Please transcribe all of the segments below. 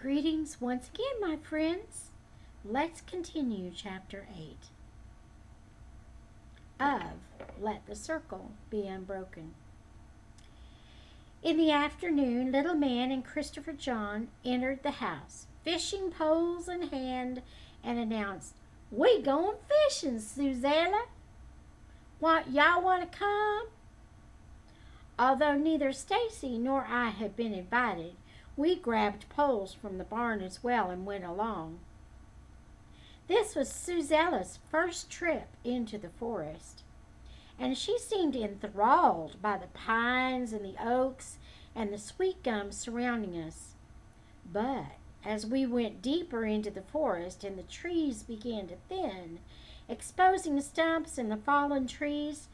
Greetings once again, my friends. Let's continue Chapter 8 of Let the Circle Be Unbroken. In the afternoon, Little Man and Christopher John entered the house, fishing poles in hand, and announced, "We going fishing, Suzella. Y'all want to come?" Although neither Stacy nor I had been invited, we grabbed poles from the barn as well and went along. This was Suzella's first trip into the forest, and she seemed enthralled by the pines and the oaks and the sweet gums surrounding us. But as we went deeper into the forest and the trees began to thin, exposing the stumps and the fallen trees,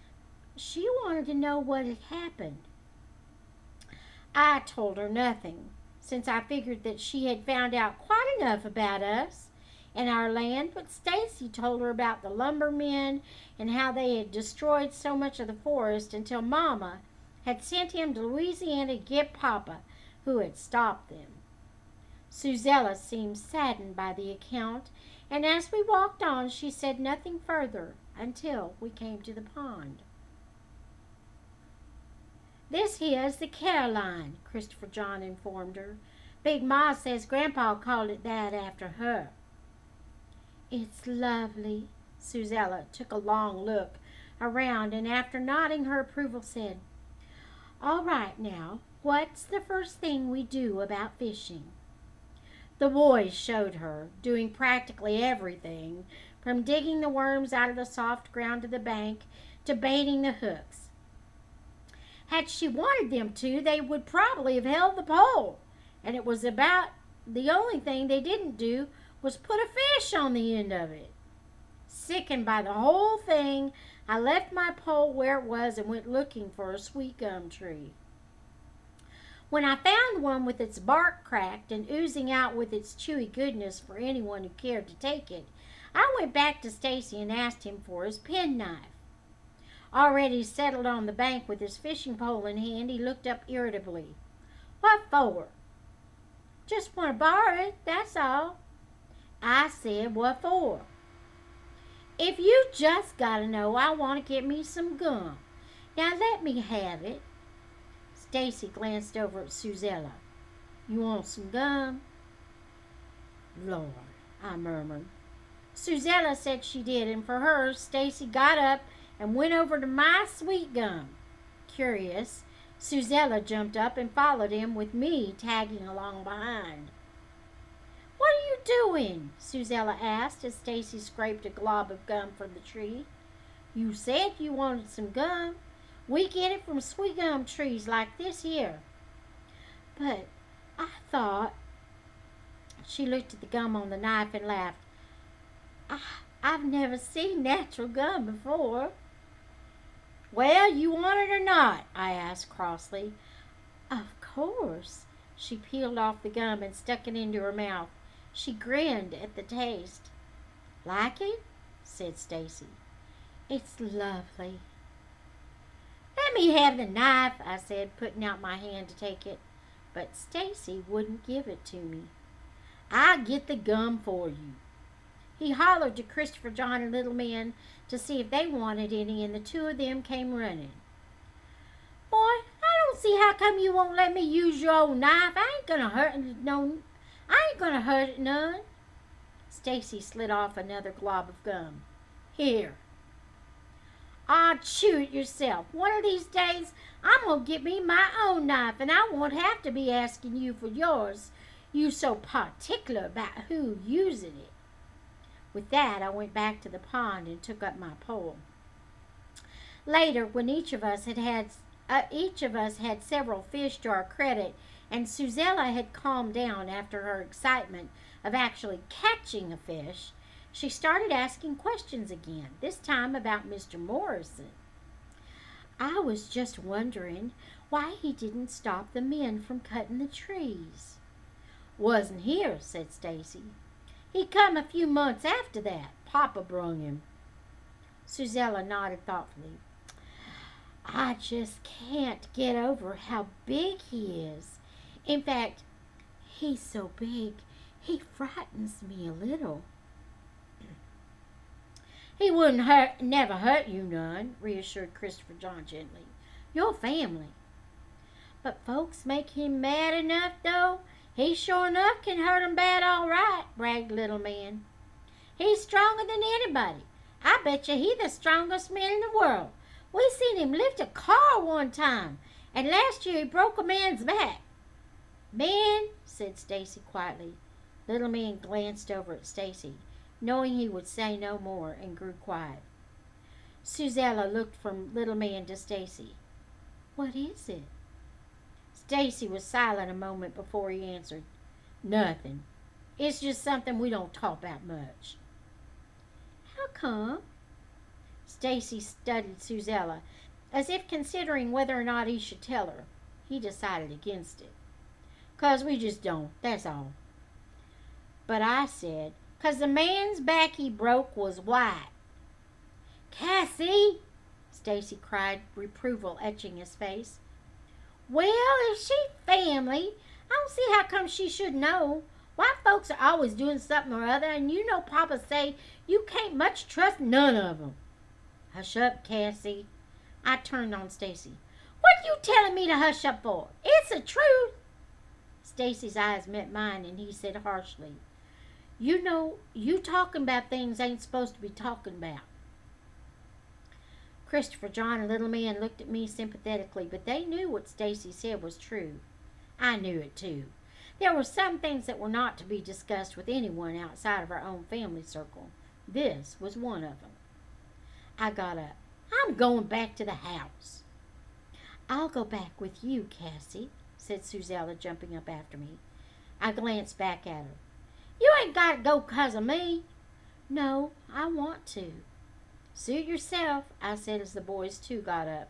she wanted to know what had happened. I told her nothing, since I figured that she had found out quite enough about us and our land, but Stacy told her about the lumbermen and how they had destroyed so much of the forest until Mama had sent him to Louisiana to get Papa, who had stopped them. Suzella seemed saddened by the account, and as we walked on, she said nothing further until we came to the pond. "This here is the Caroline," Christopher John informed her. "Big Ma says Grandpa called it that after her." "It's lovely." Suzella took a long look around and after nodding her approval said, "All right now, what's the first thing we do about fishing?" The boys showed her, doing practically everything, from digging the worms out of the soft ground to the bank to baiting the hooks. Had she wanted them to, they would probably have held the pole, and it was about the only thing they didn't do was put a fish on the end of it. Sickened by the whole thing, I left my pole where it was and went looking for a sweet gum tree. When I found one with its bark cracked and oozing out with its chewy goodness for anyone who cared to take it, I went back to Stacy and asked him for his penknife. Already settled on the bank with his fishing pole in hand, he looked up irritably. "What for?" "Just want to borrow it, that's all." I said, "What for?" "If you just gotta know, I want to get me some gum. Now let me have it." Stacy glanced over at Suzella. "You want some gum?" "Lord," I murmured. Suzella said she did, and for her, Stacy got up and went over to my sweet gum. Curious, Suzella jumped up and followed him, with me tagging along behind. "What are you doing?" Suzella asked as Stacy scraped a glob of gum from the tree. "You said you wanted some gum. We get it from sweet gum trees like this here." "But I thought—" She looked at the gum on the knife and laughed. I've never seen natural gum before." "Well, you want it or not?" I asked crossly. "Of course." She peeled off the gum and stuck it into her mouth. She grinned at the taste. "Like it?" said Stacy. "It's lovely." "Let me have the knife," I said, putting out my hand to take it. But Stacy wouldn't give it to me. "I'll get the gum for you." He hollered to Christopher John and Little Man to see if they wanted any, and the two of them came running. "Boy, I don't see how come you won't let me use your old knife. I ain't gonna hurt it none." Stacy slid off another glob of gum. "Here." "Aw, chew it yourself. One of these days I'm gonna get me my own knife, and I won't have to be asking you for yours. You so particular about who using it." With that, I went back to the pond and took up my pole. Later, when each of us had several fish to our credit, and Suzella had calmed down after her excitement of actually catching a fish, she started asking questions again, this time about Mr. Morrison. "I was just wondering why he didn't stop the men from cutting the trees." "Wasn't here," said Stacy. "He come a few months after that. Papa brung him." Suzella nodded thoughtfully. "I just can't get over how big he is. In fact, He's so big, he frightens me a little. He wouldn't never hurt you none, reassured Christopher John gently. Your family. But folks make him mad enough, though. He sure enough can hurt 'em bad all right, bragged Little Man. He's stronger than anybody. I bet you he's the strongest man in the world. We seen him lift a car one time, and last year he broke a man's back. Man, said Stacy quietly. Little Man glanced over at Stacy, knowing he would say no more, and grew quiet. Suzella looked from Little Man to Stacy. What is it? Stacy was silent a moment before he answered. Nothing. It's just something we don't talk about much. How come? Stacy studied Suzella, as if considering whether or not he should tell her. He decided against it. 'Cause we just don't, that's all. But I said, 'cause the man's back he broke was white. Cassie! Stacy cried, reproval etching his face. Well, if she family, I don't see how come she should know. White folks are always doing something or other, and you know Papa say you can't much trust none of 'em. Hush up, Cassie. I turned on Stacy. What you telling me to hush up for? It's the truth. Stacy's eyes met mine, and he said harshly, You know, you talking about things ain't supposed to be talking about. Christopher John and Little Man looked at me sympathetically, but they knew what Stacy said was true. I knew it too. There were some things that were not to be discussed with anyone outside of our own family circle. This was one of them. I got up. I'm going back to the house. I'll go back with you, Cassie, said Suzella, jumping up after me. I glanced back at her. You ain't got to go 'cause of me. No, I want to. Suit yourself, I said as the boys too got up.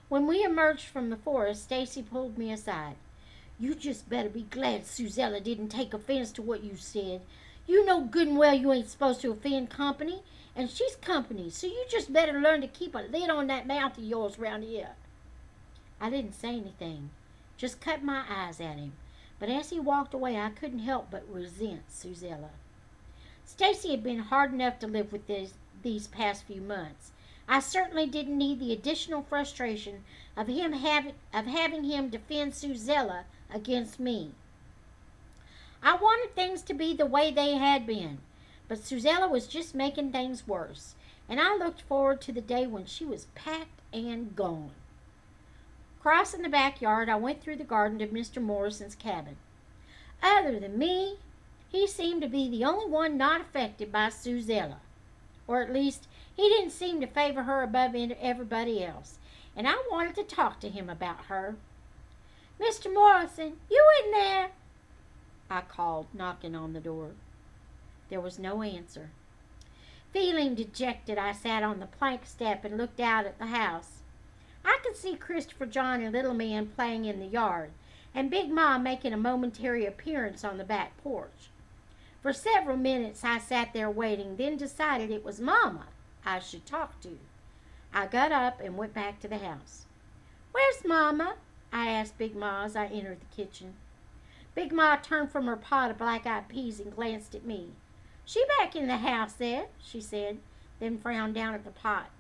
When we emerged from the forest, Stacy pulled me aside. You just better be glad Suzella didn't take offense to what you said. You know good and well you ain't supposed to offend company, and she's company, so you just better learn to keep a lid on that mouth of yours round here. I didn't say anything, just cut my eyes at him, but as he walked away I couldn't help but resent Suzella. Stacy had been hard enough to live with these past few months. I certainly didn't need the additional frustration of having him defend Suzella against me. I wanted things to be the way they had been, but Suzella was just making things worse, and I looked forward to the day when she was packed and gone. Crossing the backyard, I went through the garden to Mr. Morrison's cabin. Other than me, he seemed to be the only one not affected by Suzella. Or at least, he didn't seem to favor her above everybody else, and I wanted to talk to him about her. Mr. Morrison, you in there? I called, knocking on the door. There was no answer. Feeling dejected, I sat on the plank step and looked out at the house. I could see Christopher John and Little Man playing in the yard, and Big Ma making a momentary appearance on the back porch. For several minutes I sat there waiting, then decided it was Mama I should talk to. I got up and went back to the house. Where's Mama? I asked Big Ma as I entered the kitchen. Big Ma turned from her pot of black-eyed peas and glanced at me. She back in the house there, she said, then frowned down at the pot,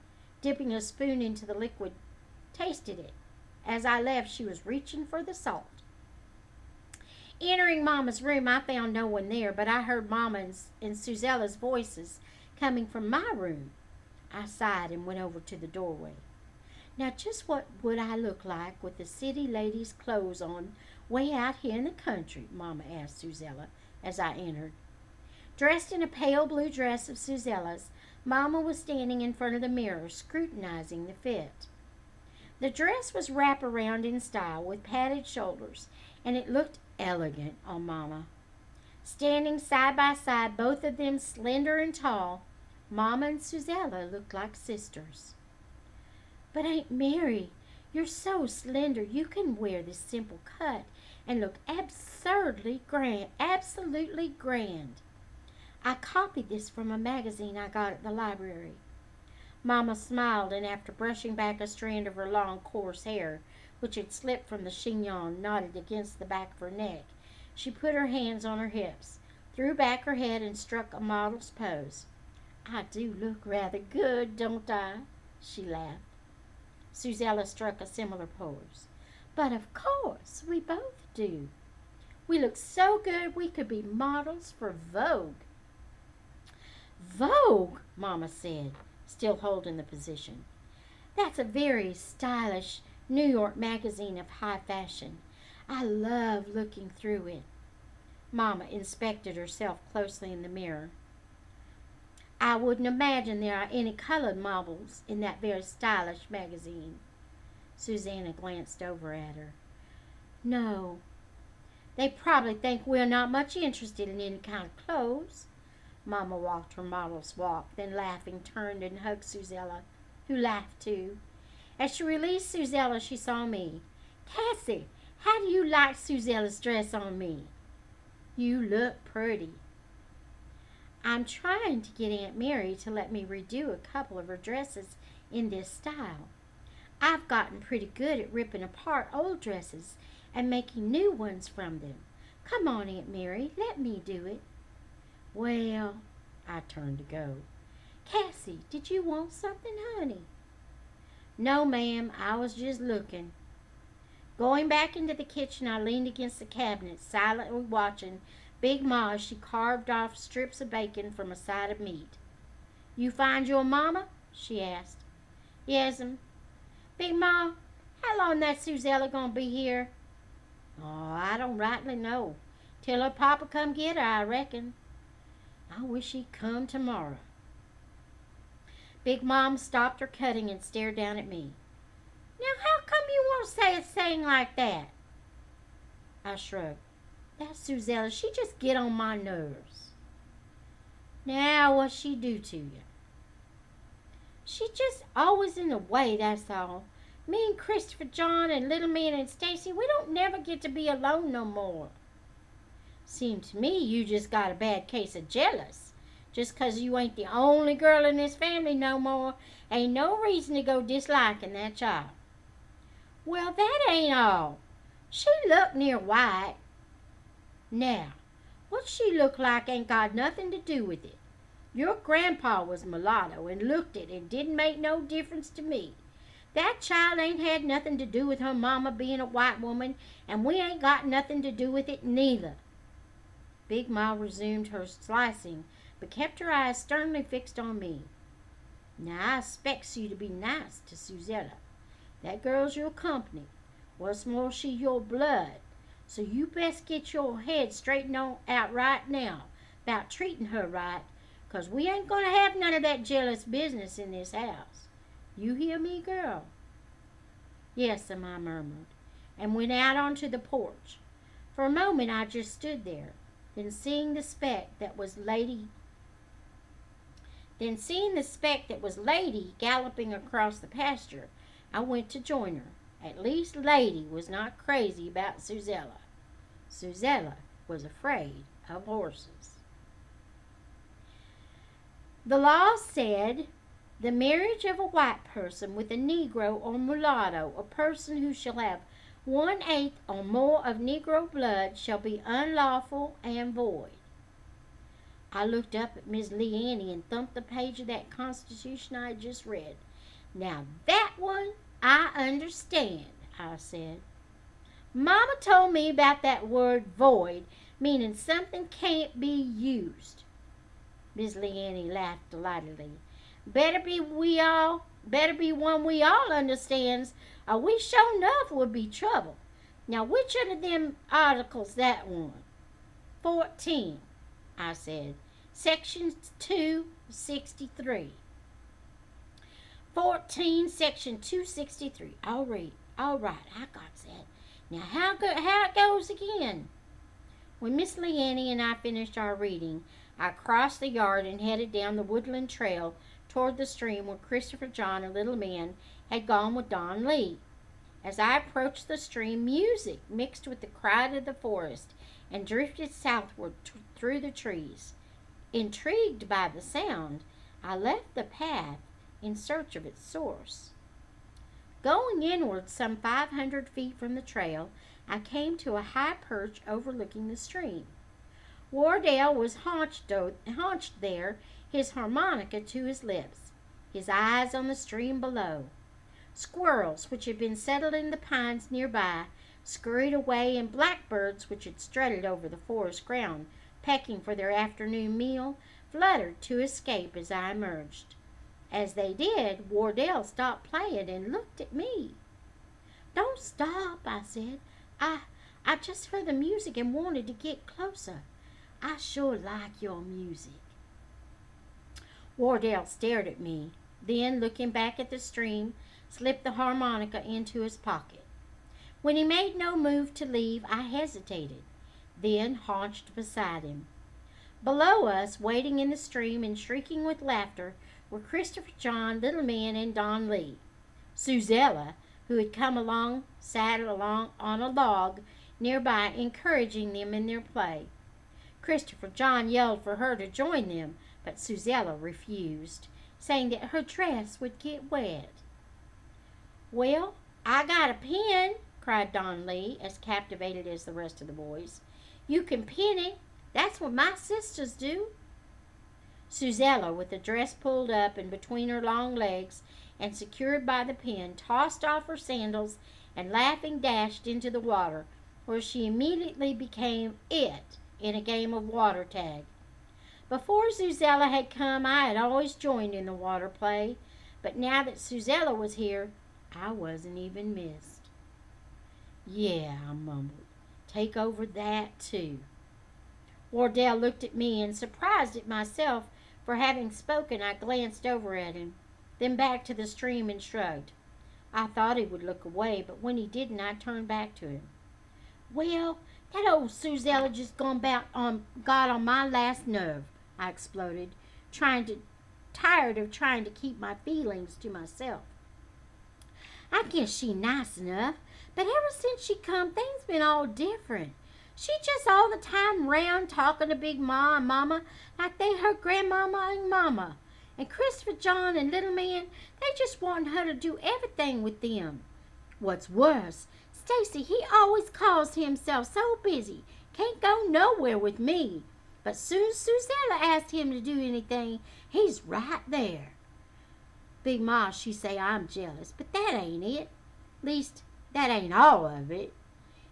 dipping a spoon into the liquid, tasted it. As I left, she was reaching for the salt. Entering Mama's room, I found no one there, but I heard Mama and Suzella's voices coming from my room. I sighed and went over to the doorway. Now, just what would I look like with the city lady's clothes on way out here in the country? Mama asked Suzella as I entered. Dressed in a pale blue dress of Suzella's, Mama was standing in front of the mirror, scrutinizing the fit. The dress was wrap-around in style with padded shoulders, and it looked elegant on Mama. Standing side by side, both of them slender and tall, Mama and Suzella looked like sisters. But Aunt Mary, you're so slender you can wear this simple cut and look absolutely grand. I copied this from a magazine I got at the library. Mama smiled, and after brushing back a strand of her long, coarse hair, which had slipped from the chignon knotted against the back of her neck, She put her hands on her hips, threw back her head, and struck a model's pose. "I do look rather good, don't I?" she laughed. Suzella struck a similar pose. "But of course, we both do. We look so good we could be models for Vogue." "Vogue," Mama said, still holding the position. "That's a very stylish New York magazine of high fashion. I love looking through it." Mama inspected herself closely in the mirror. "I wouldn't imagine there are any colored models in that very stylish magazine." Susanna glanced over at her. "No. They probably think we're not much interested in any kind of clothes." Mama walked her model's walk, then laughing turned and hugged Suzella, who laughed too. As she released Suzella, she saw me. "Cassie, how do you like Suzella's dress on me?" "You look pretty." "I'm trying to get Aunt Mary to let me redo a couple of her dresses in this style. I've gotten pretty good at ripping apart old dresses and making new ones from them. Come on, Aunt Mary, let me do it." "Well," I turned to go. "Cassie, did you want something, honey?" "No, ma'am, I was just looking." Going back into the kitchen, I leaned against the cabinet, silently watching Big Ma as she carved off strips of bacon from a side of meat. "You find your mama?" she asked. "Yes'm." "Big Ma, how long that Suzella gonna be here?" "Oh, I don't rightly know. Till her papa come get her, I reckon." "I wish he'd come tomorrow." Big Mom stopped her cutting and stared down at me. "Now, how come you want to say a saying like that?" I shrugged. "That's Suzella. She just get on my nerves." "Now, what she do to you?" "She just always in the way, that's all. Me and Christopher John and little man and Stacy, we don't never get to be alone no more." "Seemed to me you just got a bad case of jealous. Just 'cause you ain't the only girl in this family no more, ain't no reason to go disliking that child." "Well, that ain't all. She looked near white." "Now, what she looked like ain't got nothing to do with it. Your grandpa was mulatto and looked it and didn't make no difference to me. That child ain't had nothing to do with her mama being a white woman, and we ain't got nothing to do with it neither." Big Ma resumed her slicing, but kept her eyes sternly fixed on me. "Now, I expects you to be nice to Suzella. That girl's your company. What's more, she your blood. So you best get your head straightened out right now about treating her right, 'cause we ain't going to have none of that jealous business in this house. You hear me, girl?" "Yes'm," I murmured, and went out onto the porch. For a moment I just stood there, then seeing the speck that was Lady galloping across the pasture, I went to join her. At least Lady was not crazy about Suzella. Suzella was afraid of horses. The law said the marriage of a white person with a Negro or mulatto, a person who shall have 1/8 or more of Negro blood, shall be unlawful and void. I looked up at Miss Leanne and thumped the page of that Constitution I had just read. "Now that one I understand," I said. "Mama told me about that word void, meaning something can't be used." Miss Leanne laughed delightedly. Better be one we all understands, or we sure enough would be trouble. Now, which of them articles that one?" 14, I said. "Section 263. 14, Section 263. All right, I got that. Now, how it goes again?" When Miss Leanne and I finished our reading, I crossed the yard and headed down the woodland trail toward the stream where Christopher John and little man had gone with Don Lee. As I approached the stream, music mixed with the quiet of the forest and drifted southward through the trees. Intrigued by the sound, I left the path in search of its source. Going inward some 500 feet from the trail, I came to a high perch overlooking the stream. Wardell was haunched there, his harmonica to his lips, his eyes on the stream below. Squirrels, which had been settled in the pines nearby, scurried away, and blackbirds, which had strutted over the forest ground, pecking for their afternoon meal, fluttered to escape as I emerged. As they did, Wardell stopped playing and looked at me. "Don't stop," I said. I just heard the music and wanted to get closer. I sure like your music." Wardell stared at me, then, looking back at the stream, slipped the harmonica into his pocket. When he made no move to leave, I hesitated, then haunched beside him. Below us, wading in the stream and shrieking with laughter, were Christopher John, Little Man, and Don Lee. Suzella, who had come along, sat along on a log nearby, encouraging them in their play. Christopher John yelled for her to join them, but Suzella refused, saying that her dress would get wet. "Well, I got a pin," cried Don Lee, as captivated as the rest of the boys. "You can pin it. That's what my sisters do." Suzella, with the dress pulled up and between her long legs and secured by the pin, tossed off her sandals and laughing dashed into the water, where she immediately became it in a game of water tag. Before Suzella had come, I had always joined in the water play, but now that Suzella was here, I wasn't even missed. "Yeah," I mumbled, "take over that too." Wardell looked at me, and surprised at myself for having spoken, I glanced over at him, then back to the stream and shrugged. I thought he would look away, but when he didn't, I turned back to him. "Well, that old Suzella just got on my last nerve," I exploded, tired of trying to keep my feelings to myself. "I guess she nice enough, but ever since she come, things been all different. She just all the time round talking to Big Ma and Mama like they her grandmama and mama. And Christopher John and Little Man, they just want her to do everything with them. What's worse, Stacy, he always calls himself so busy, can't go nowhere with me. But soon Suzella asked him to do anything, he's right there. Big Ma, she say I'm jealous, but that ain't it. Least, that ain't all of it.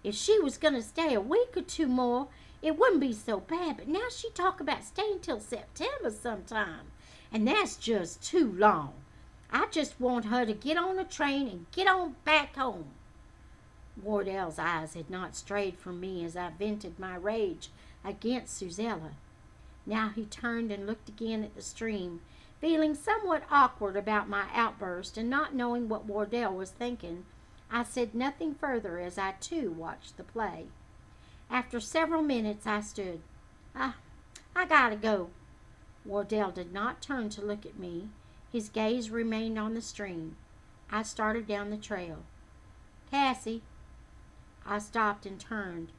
If she was going to stay a week or two more, it wouldn't be so bad, but now she talk about staying till September sometime, and that's just too long. I just want her to get on a train and get on back home." Wardell's eyes had not strayed from me as I vented my rage against Suzella. Now he turned and looked again at the stream, feeling somewhat awkward about my outburst and not knowing what Wardell was thinking. I said nothing further as I too watched the play. After several minutes I stood. I gotta go." Wardell did not turn to look at me. His gaze remained on the stream. I started down the trail. "Cassie." I stopped and turned.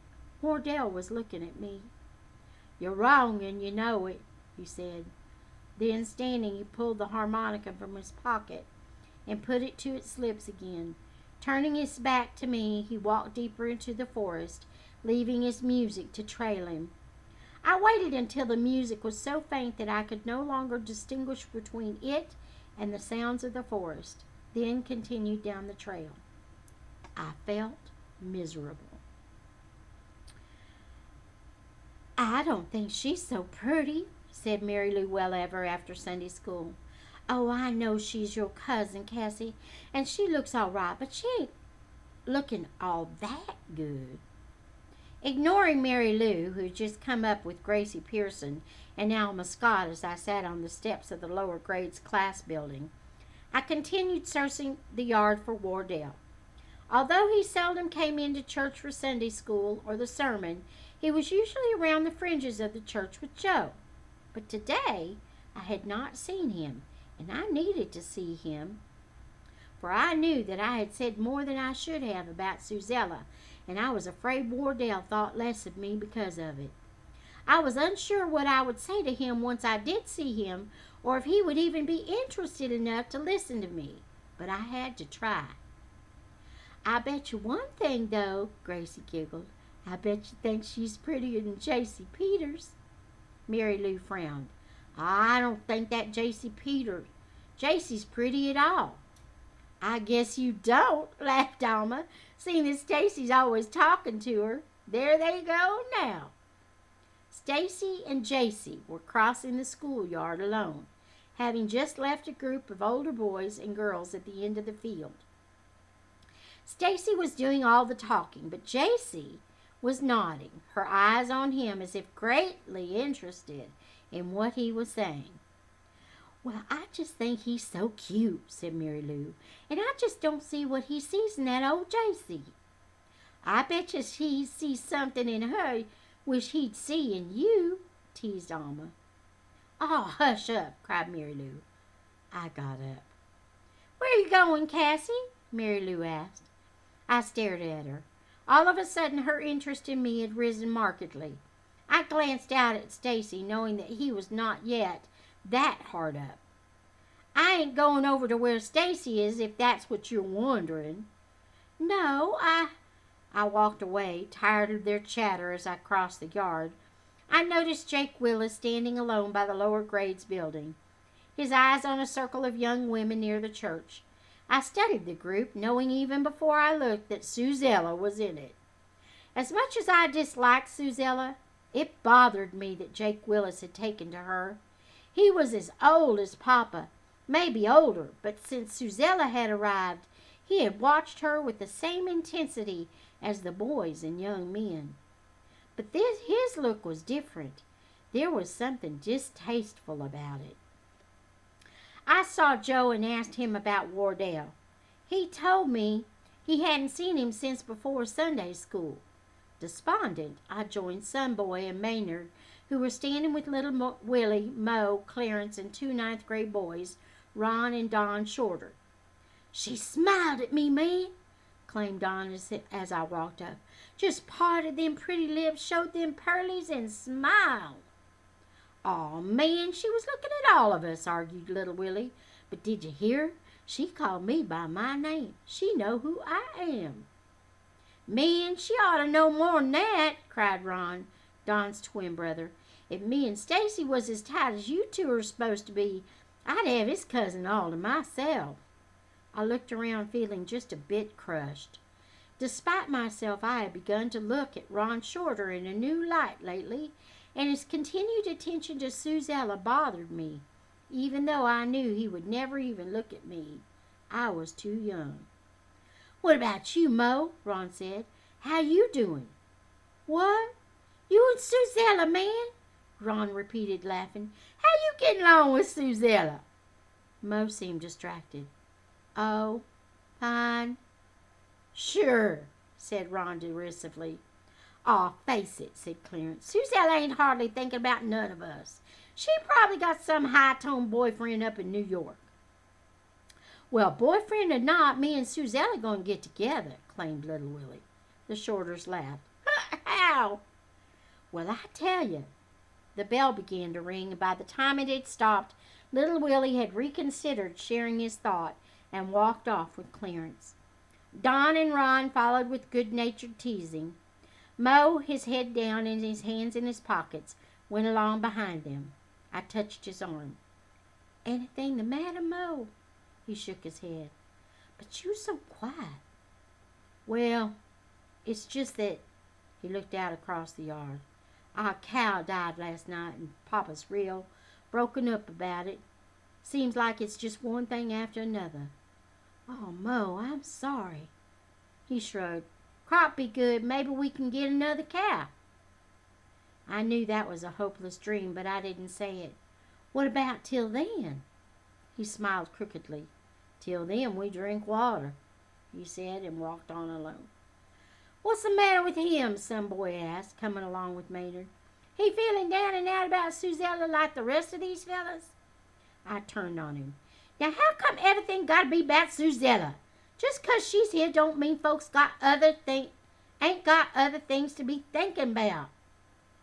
Wardell was looking at me. "You're wrong and you know it," he said. Then, standing, he pulled the harmonica from his pocket and put it to its lips again. Turning his back to me, he walked deeper into the forest, leaving his music to trail him. I waited until the music was so faint that I could no longer distinguish between it and the sounds of the forest, then continued down the trail. I felt miserable. "I don't think she's so pretty," said Mary Lou Wellever after Sunday school. "Oh, I know she's your cousin, Cassie, and she looks all right, but she ain't looking all that good." Ignoring Mary Lou, who had just come up with Gracie Pearson and Alma Scott as I sat on the steps of the lower grades class building, I continued searching the yard for Wardell. Although he seldom came into church for Sunday school or the sermon, he was usually around the fringes of the church with Joe. But today I had not seen him, and I needed to see him, for I knew that I had said more than I should have about Suzella, and I was afraid Wardell thought less of me because of it. I was unsure what I would say to him once I did see him, or if he would even be interested enough to listen to me, but I had to try. I bet you one thing, though, Gracie giggled. I bet you think she's prettier than J.C. Peters. Mary Lou frowned. I don't think that J.C.'s pretty at all. I guess you don't, laughed Alma, seeing that Stacy's always talking to her. There they go now. Stacy and J.C. were crossing the schoolyard alone, having just left a group of older boys and girls at the end of the field. Stacy was doing all the talking, but J.C. was nodding, her eyes on him as if greatly interested in what he was saying. Well, I just think he's so cute, said Mary Lou, and I just don't see what he sees in that old J.C. I bet you he sees something in her wish he'd see in you, teased Alma. Oh, hush up, cried Mary Lou. I got up. Where are you going, Cassie? Mary Lou asked. I stared at her. All of a sudden, her interest in me had risen markedly. I glanced out at Stacy, knowing that he was not yet that hard up. I ain't going over to where Stacy is, if that's what you're wondering. No, I walked away, tired of their chatter as I crossed the yard. I noticed Jake Willis standing alone by the lower grades building, his eyes on a circle of young women near the church. I studied the group, knowing even before I looked that Suzella was in it. As much as I disliked Suzella, it bothered me that Jake Willis had taken to her. He was as old as Papa, maybe older, but since Suzella had arrived, he had watched her with the same intensity as the boys and young men. But his look was different. There was something distasteful about it. I saw Joe and asked him about Wardell. He told me he hadn't seen him since before Sunday school. Despondent, I joined Sunboy and Maynard, who were standing with little Willie, Mo, Clarence, and two ninth-grade boys, Ron and Don Shorter. She smiled at me, man, claimed Don as I walked up. Just parted them pretty lips, showed them pearlies, and smiled. Aw, man, she was looking at all of us, argued little Willie. But did you hear? She called me by my name. She know who I am. Man, she ought to know more'n that, cried Ron, Don's twin brother. If me and Stacy was as tight as you two are supposed to be, I'd have his cousin all to myself. I looked around feeling just a bit crushed. Despite myself, I had begun to look at Ron Shorter in a new light lately, and his continued attention to Suzella bothered me, even though I knew he would never even look at me. I was too young. What about you, Mo? Ron said. How you doing? What? You and Suzella, man? Ron repeated, laughing. How you getting along with Suzella? Mo seemed distracted. Oh, fine. Sure, said Ron derisively. Aw, face it, said Clarence. Suzella ain't hardly thinking about none of us. She probably got some high-toned boyfriend up in New York. Well, boyfriend or not, me and Suzella gonna get together, claimed little Willie. The Shorters laughed. How? Well, I tell you. The bell began to ring, and by the time it had stopped, little Willie had reconsidered sharing his thought and walked off with Clarence. Don and Ron followed with good-natured teasing. Mo, his head down and his hands in his pockets, went along behind them. I touched his arm. Anything the matter, Mo? He shook his head. But you so quiet. Well, it's just that, he looked out across the yard. Our cow died last night, and Papa's real broken up about it. Seems like it's just one thing after another. Oh, Mo, I'm sorry. He shrugged. Crop be good, maybe we can get another cow. I knew that was a hopeless dream, but I didn't say it. What about till then? He smiled crookedly. Till then we drink water, he said, and walked on alone. What's the matter with him? Some boy asked, coming along with Maynard. He feeling down and out about Suzella like the rest of these fellas? I turned on him. Now how come everything gotta be about Suzella? Just 'cause she's here don't mean folks ain't got other things to be thinking about.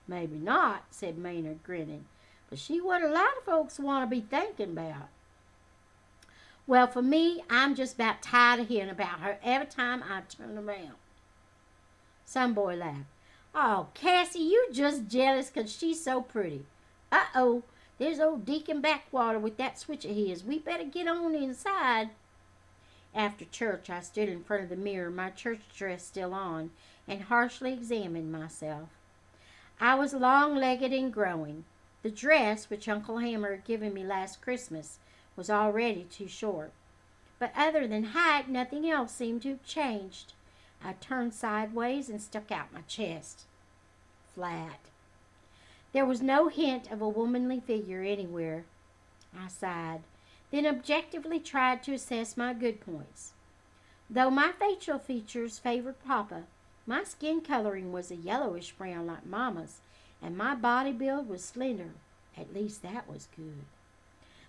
Maybe not, said Maynard, grinning, but she what a lot of folks want to be thinking about. Well, for me, I'm just about tired of hearing about her every time I turn around. Some boy laughed. Oh, Cassie, you just jealous 'cause she's so pretty. Uh-oh, there's old Deacon Backwater with that switch of his. We better get on inside. After church, I stood in front of the mirror, my church dress still on, and harshly examined myself. I was long-legged and growing. The dress, which Uncle Hammer had given me last Christmas, was already too short. But other than height, nothing else seemed to have changed. I turned sideways and stuck out my chest. Flat. There was no hint of a womanly figure anywhere. I sighed, then objectively tried to assess my good points. Though my facial features favored Papa, my skin coloring was a yellowish brown like Mama's, and my body build was slender. At least that was good.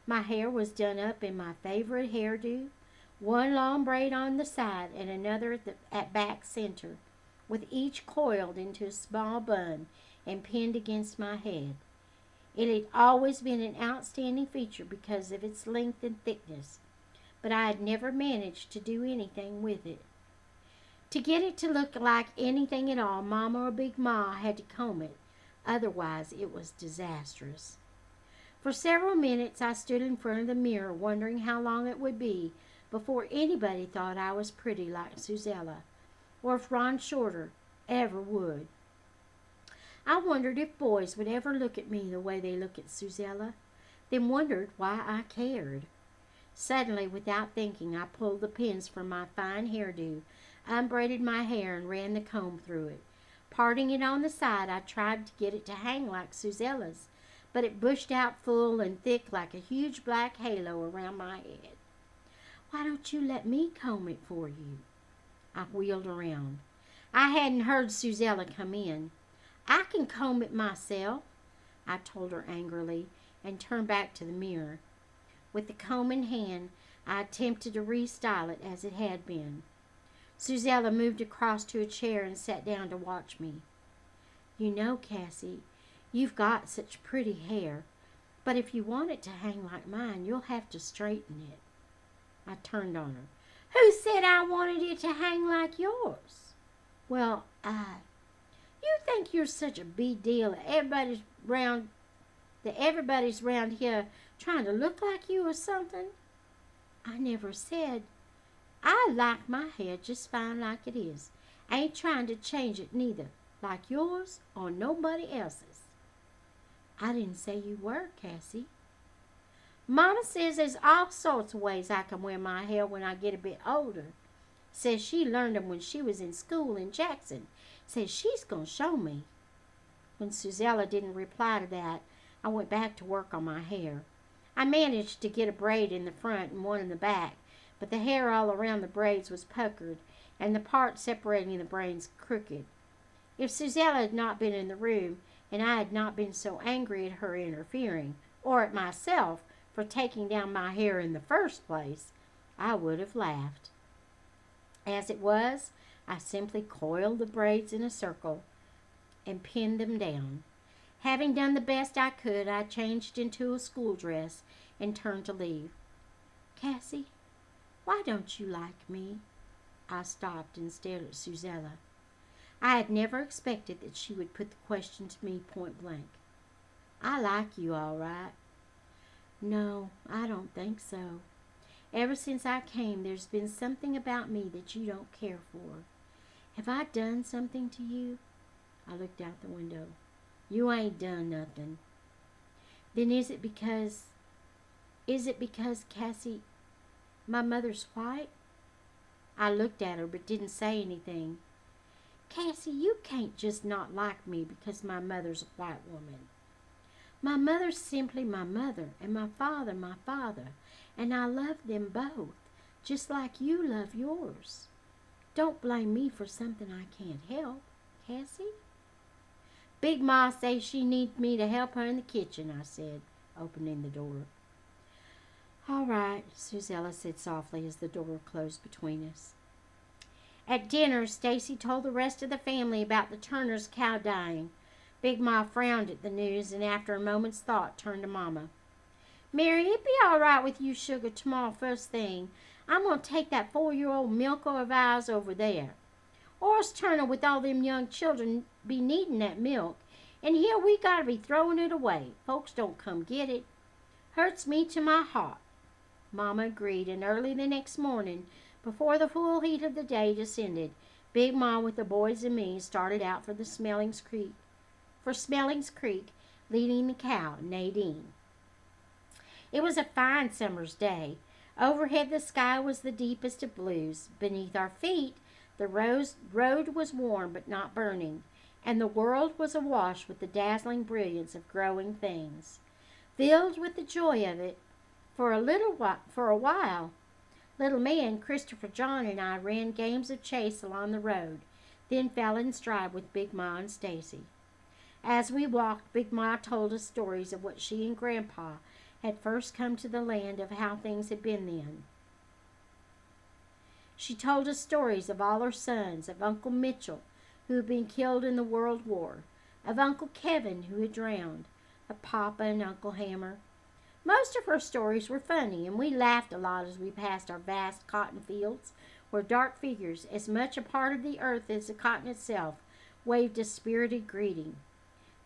My hair was done up in my favorite hairdo, one long braid on the side and another at back center, with each coiled into a small bun and pinned against my head. It had always been an outstanding feature because of its length and thickness, but I had never managed to do anything with it. To get it to look like anything at all, Mama or Big Ma had to comb it. Otherwise, it was disastrous. For several minutes, I stood in front of the mirror, wondering how long it would be before anybody thought I was pretty like Suzella, or if Ron Shorter ever would. I wondered if boys would ever look at me the way they look at Suzella, then wondered why I cared. Suddenly, without thinking, I pulled the pins from my fine hairdo, unbraided my hair, and ran the comb through it. Parting it on the side, I tried to get it to hang like Suzella's, but it bushed out full and thick like a huge black halo around my head. Why don't you let me comb it for you? I wheeled around. I hadn't heard Suzella come in. I can comb it myself, I told her angrily, and turned back to the mirror. With the comb in hand, I attempted to restyle it as it had been. Suzella moved across to a chair and sat down to watch me. You know, Cassie, you've got such pretty hair, but if you want it to hang like mine, you'll have to straighten it. I turned on her. Who said I wanted it to hang like yours? Well, you think you're such a big deal that everybody's round here trying to look like you or something? I never said. I like my hair just fine like it is. Ain't trying to change it neither, like yours or nobody else's. I didn't say you were, Cassie. Mama says there's all sorts of ways I can wear my hair when I get a bit older. Says she learned them when she was in school in Jackson. Says she's going to show me. When Suzella didn't reply to that, I went back to work on my hair. I managed to get a braid in the front and one in the back, but the hair all around the braids was puckered, and the part separating the braids crooked. If Suzella had not been in the room, and I had not been so angry at her interfering, or at myself for taking down my hair in the first place, I would have laughed. As it was, I simply coiled the braids in a circle and pinned them down. Having done the best I could, I changed into a school dress and turned to leave. Cassie, why don't you like me? I stopped and stared at Suzella. I had never expected that she would put the question to me point blank. I like you all right. No, I don't think so. Ever since I came, there's been something about me that you don't care for. Have I done something to you? I looked out the window. You ain't done nothing. Then is it because, Cassie, my mother's white? I looked at her but didn't say anything. Cassie, you can't just not like me because my mother's a white woman. My mother's simply my mother, and my father, and I love them both, just like you love yours. Don't blame me for something I can't help, Cassie. Big Ma says she needs me to help her in the kitchen, I said, opening the door. All right, Suzella said softly as the door closed between us. At dinner, Stacy told the rest of the family about the Turner's cow dying. Big Ma frowned at the news and after a moment's thought turned to Mama. Mary, it be all right with you, Sugar, tomorrow first thing. I'm going to take that 4-year-old milker of ours over there. Horace Turner with all them young children be needing that milk, and here we got to be throwing it away. Folks don't come get it. Hurts me to my heart. Mama agreed, and early the next morning, before the full heat of the day descended, Big Ma with the boys and me started out for Smelling's Creek, leading the cow, Nadine. It was a fine summer's day. Overhead the sky was the deepest of blues. Beneath our feet, the road was warm but not burning, and the world was awash with the dazzling brilliance of growing things. Filled with the joy of it, for a while, little man Christopher John and I ran games of chase along the road, then fell in stride with Big Ma and Stacy. As we walked, Big Ma told us stories of what she and Grandpa had first come to the land, of how things had been then. She told us stories of all her sons, of Uncle Mitchell, who had been killed in the World War, of Uncle Kevin, who had drowned, of Papa and Uncle Hammer. Most of her stories were funny, and we laughed a lot as we passed our vast cotton fields, where dark figures, as much a part of the earth as the cotton itself, waved a spirited greeting.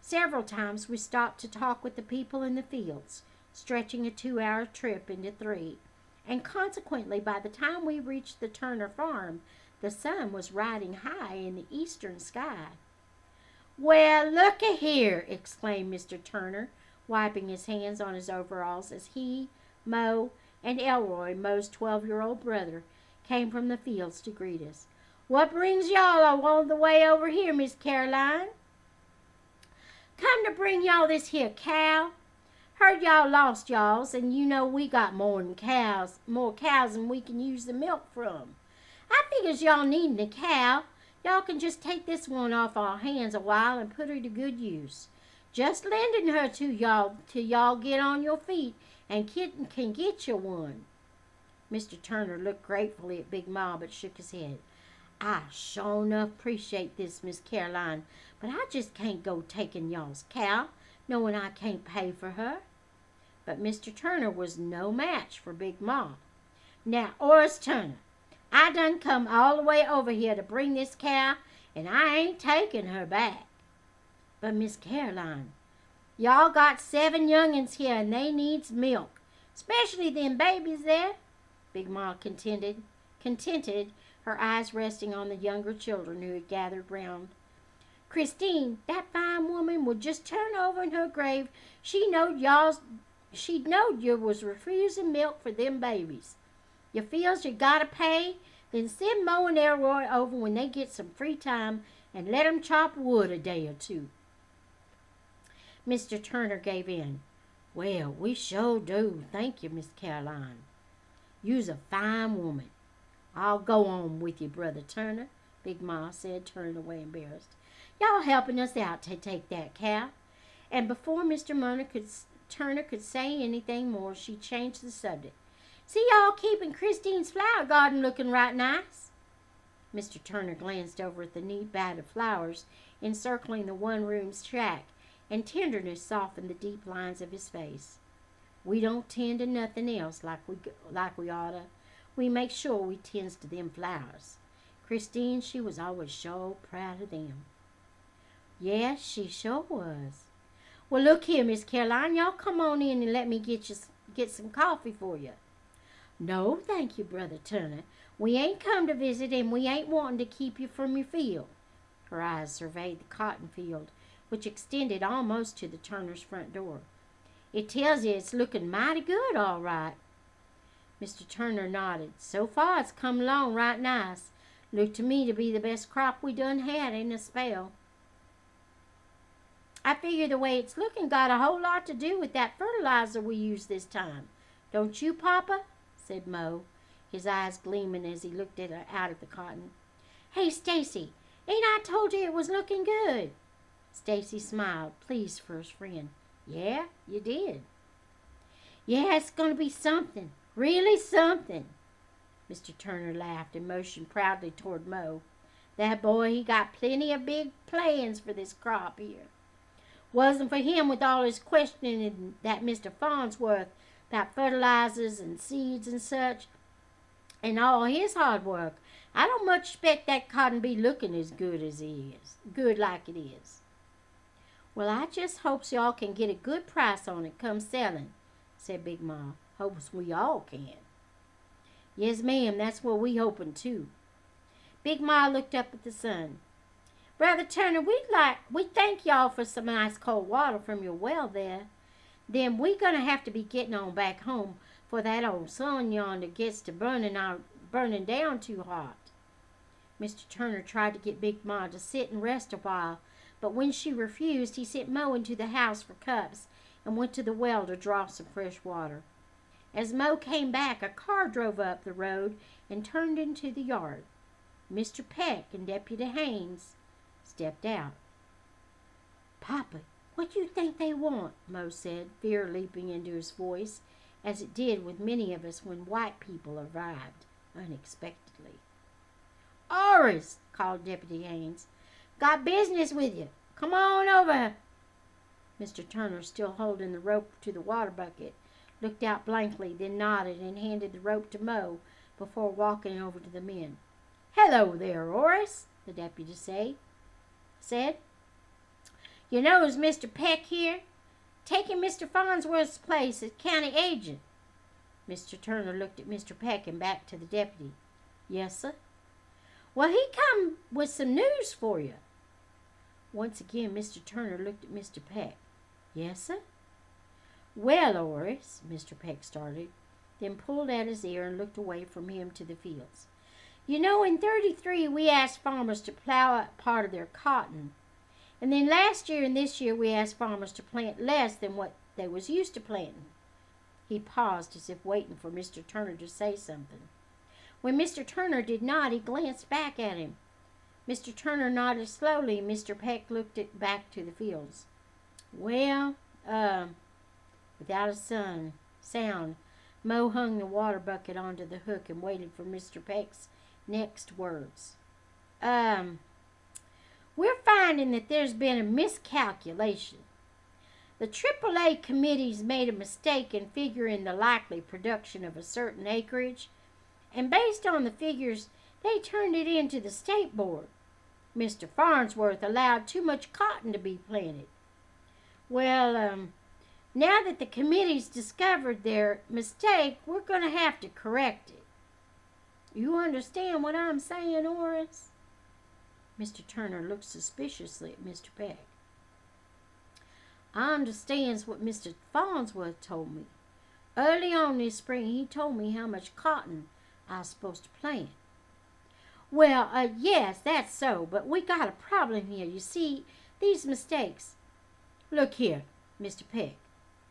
Several times we stopped to talk with the people in the fields, stretching a 2-hour trip into 3, and consequently by the time we reached the Turner farm, the sun was riding high in the eastern sky. "Well, look-a here!" exclaimed Mr. Turner, wiping his hands on his overalls as he, Mo, and Elroy, Mo's 12-year-old brother, came from the fields to greet us. "What brings y'all all the way over here, Miss Caroline?" "Come to bring y'all this here cow. Heard y'all lost y'alls, and you know we got more cows than we can use the milk from. I figures y'all needin' a cow. Y'all can just take this one off our hands a while and put her to good use. Just lending her to y'all till y'all get on your feet and can get you one." Mr. Turner looked gratefully at Big Ma, but shook his head. "I sure enough appreciate this, Miss Caroline, but I just can't go taking y'all's cow, knowing I can't pay for her." But Mr. Turner was no match for Big Ma. "Now, Horace Turner, I done come all the way over here to bring this cow, and I ain't taking her back." "But, Miss Caroline, y'all got 7 young'uns here, and they needs milk, especially them babies there," Big Ma contented, her eyes resting on the younger children who had gathered round. "Christine, that fine woman, would just turn over in her grave. She knowed you was refusing milk for them babies. You feels you gotta pay? Then send Mo and Elroy over when they get some free time and let 'em chop wood a day or 2. Mr. Turner gave in. "Well, we sure do. Thank you, Miss Caroline. You's a fine woman." "I'll go on with you, Brother Turner," Big Ma said, turning away embarrassed. "Y'all helping us out to take that cow." And before Mr. Turner could say anything more, she changed the subject. "See y'all keeping Christine's flower garden looking right nice." Mr. Turner glanced over at the neat bed of flowers encircling the one-room shack, and tenderness softened the deep lines of his face. "We don't tend to nothing else like we oughta. We make sure we tends to them flowers. Christine, she was always sure proud of them." "Yes, she sure was." "Well, look here, Miss Caroline, y'all come on in and let me get some coffee for you." "No, thank you, Brother Turner. We ain't come to visit, and we ain't wanting to keep you from your field." Her eyes surveyed the cotton field, which extended almost to the Turners' front door. "It tells you it's looking mighty good, all right." Mr. Turner nodded. "So far, it's come along right nice. Looked to me to be the best crop we done had in a spell. I figure the way it's looking got a whole lot to do with that fertilizer we used this time. Don't you, Papa?" said Mo, his eyes gleaming as he looked out at the cotton. "Hey, Stacy, ain't I told you it was looking good?" Stacy smiled, pleased for his friend. "Yeah, you did." "Yeah, it's going to be something, really something." Mr. Turner laughed and motioned proudly toward Mo. "That boy, he got plenty of big plans for this crop here. Wasn't for him with all his questioning that Mr. Farnsworth about fertilizers and seeds and such, and all his hard work, I don't much expect that cotton be looking as good like it is. Well, I just hopes y'all can get a good price on it come selling, said Big Ma. Hopes we all can. Yes, ma'am, that's what we hoping too. Big Ma looked up at the sun. Brother Turner, we thank y'all for some nice cold water from your well there. Then we gonna have to be getting on back home, for that old sun yonder gets to burning down too hot. Mr. Turner tried to get Big Ma to sit and rest a while, but when she refused, he sent Mo into the house for cups and went to the well to draw some fresh water. As Mo came back, a car drove up the road and turned into the yard. Mr. Peck and Deputy Haynes stepped out. Papa, what do you think they want? Mo said, fear leaping into his voice, as it did with many of us when white people arrived unexpectedly. Oris, called Deputy Haynes. Got business with you. Come on over. Mr. Turner, still holding the rope to the water bucket, looked out blankly, then nodded and handed the rope to Mo before walking over to the men. Hello there, Oris, the deputy said. You know, is Mr. Peck here? Taking Mr. Farnsworth's place as county agent. Mr. Turner looked at Mr. Peck and back to the deputy. Yes, sir. Well, he come with some news for you. Once again, Mr. Turner looked at Mr. Peck. Yes, sir. Well, Oris, Mr. Peck started, then pulled at his ear and looked away from him to the fields. You know, in '33 we asked farmers to plow up part of their cotton. And then last year and this year we asked farmers to plant less than what they was used to planting. He paused as if waiting for Mr. Turner to say something. When Mr. Turner did not, he glanced back at him. Mr. Turner nodded slowly, and Mr. Peck looked back to the fields. Well, without a sound, Mo hung the water bucket onto the hook and waited for Mr. Peck's next words. We're finding that there's been a miscalculation. The AAA committee's made a mistake in figuring the likely production of a certain acreage, and based on the figures, they turned it in to the state board. Mr. Farnsworth allowed too much cotton to be planted. Well, now that the committee's discovered their mistake, we're going to have to correct it. You understand what I'm saying, Oris? Mr. Turner looked suspiciously at Mr. Peck. I understands what Mr. Farnsworth told me. Early on this spring, he told me how much cotton I was supposed to plant. Well, yes, that's so, but we got a problem here. You see, these mistakes. Look here, Mr. Peck,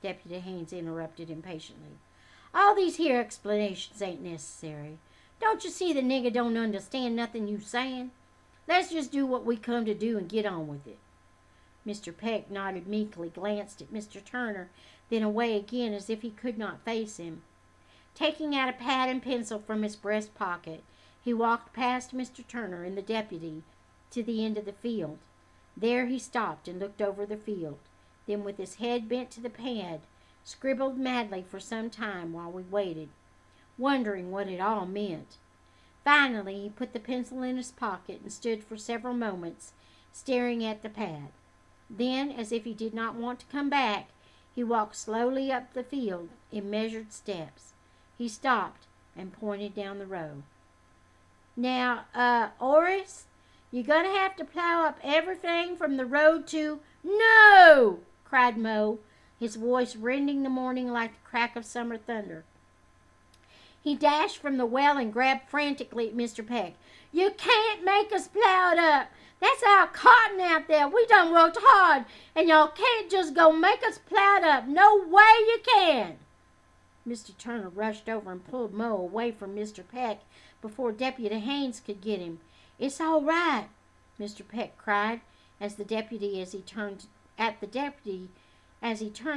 Deputy Haynes interrupted impatiently. All these here explanations ain't necessary. Don't you see the nigger don't understand nothing you saying? Let's just do what we come to do and get on with it. Mr. Peck nodded meekly, glanced at Mr. Turner, then away again as if he could not face him. Taking out a pad and pencil from his breast pocket, he walked past Mr. Turner and the deputy to the end of the field. There he stopped and looked over the field, then with his head bent to the pad, scribbled madly for some time while we waited, wondering what it all meant. Finally, he put the pencil in his pocket and stood for several moments, staring at the pad. Then, as if he did not want to come back, he walked slowly up the field in measured steps. He stopped and pointed down the road. Now, Oris, you're going to have to plow up everything from the road to— No! Cried Mo, his voice rending the morning like the crack of summer thunder. He dashed from the well and grabbed frantically at Mr. Peck. You can't make us plow it up. That's our cotton out there. We done worked hard, and y'all can't just go make us plow it up. No way you can. Mr. Turner rushed over and pulled Mo away from Mr. Peck before Deputy Haynes could get him. It's all right, Mr. Peck cried as he turned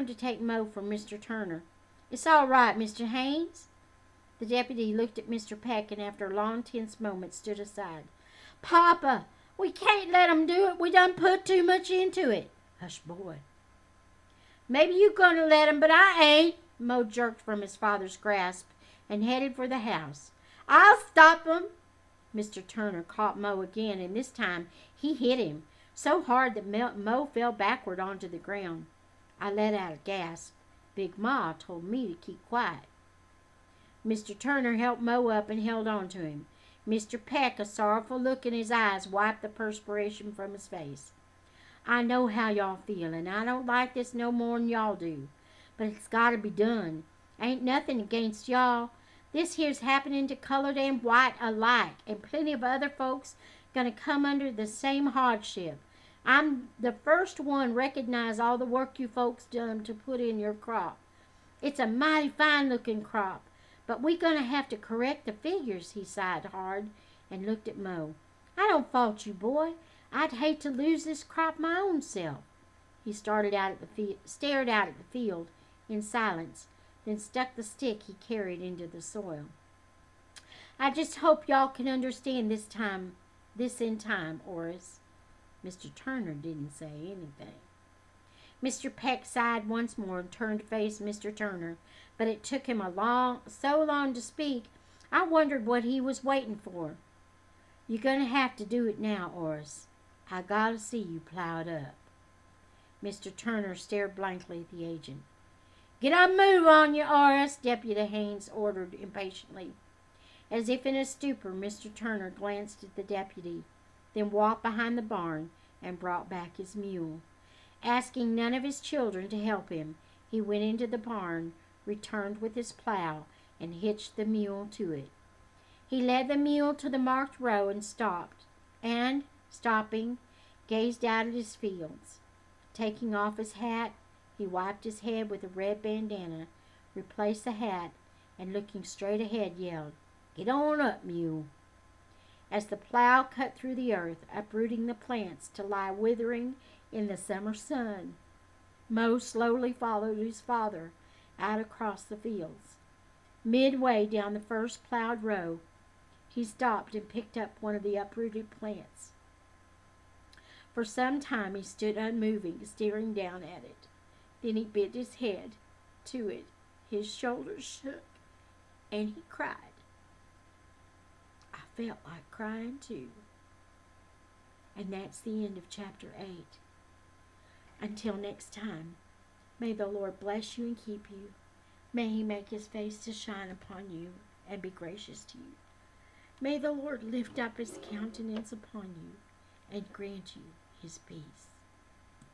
to take Mo from Mr. Turner. It's all right, Mr. Haynes. The deputy looked at Mr. Peck and after a long, tense moment stood aside. Papa, we can't let 'em do it. We done put too much into it. Hush, boy. Maybe you gonna let 'em, but I ain't, Mo jerked from his father's grasp and headed for the house. "I'll stop 'em!" Mr. Turner caught Mo again, and this time he hit him so hard that Mo fell backward onto the ground. I let out a gasp. Big Ma told me to keep quiet. Mr. Turner helped Mo up and held on to him. Mr. Peck, a sorrowful look in his eyes, wiped the perspiration from his face. "I know how y'all feel, and I don't like this no more'n y'all do. But it's got to be done. Ain't nothing against y'all. This here's happening to colored and white alike, and plenty of other folks gonna come under the same hardship. I'm the first one recognize all the work you folks done to put in your crop. It's a mighty fine-looking crop, but we gonna have to correct the figures." He sighed hard and looked at Mo. "I don't fault you, boy. I'd hate to lose this crop my own self." He stared out at the field in silence, then stuck the stick he carried into the soil. "I just hope y'all can understand this in time, Horace." Mr. Turner didn't say anything. Mr. Peck sighed once more and turned to face Mr. Turner, but it took him so long to speak, I wondered what he was waiting for. "You're going to have to do it now, Horace. I got to see you plowed up." Mr. Turner stared blankly at the agent. "Get a move on you, Horace," Deputy Haynes ordered impatiently. As if in a stupor, Mr. Turner glanced at the deputy, then walked behind the barn and brought back his mule. Asking none of his children to help him, he went into the barn, returned with his plow, and hitched the mule to it. He led the mule to the marked row and stopped, and, stopping, gazed out at his fields. Taking off his hat, he wiped his head with a red bandana, replaced the hat, and looking straight ahead, yelled, "Get on up, mule." As the plow cut through the earth, uprooting the plants to lie withering in the summer sun, Mo slowly followed his father out across the fields. Midway down the first plowed row, he stopped and picked up one of the uprooted plants. For some time he stood unmoving, staring down at it. Then he bent his head to it. His shoulders shook, and he cried. I felt like crying too. And that's the end of chapter 8. Until next time, may the Lord bless you and keep you. May he make his face to shine upon you and be gracious to you. May the Lord lift up his countenance upon you and grant you his peace.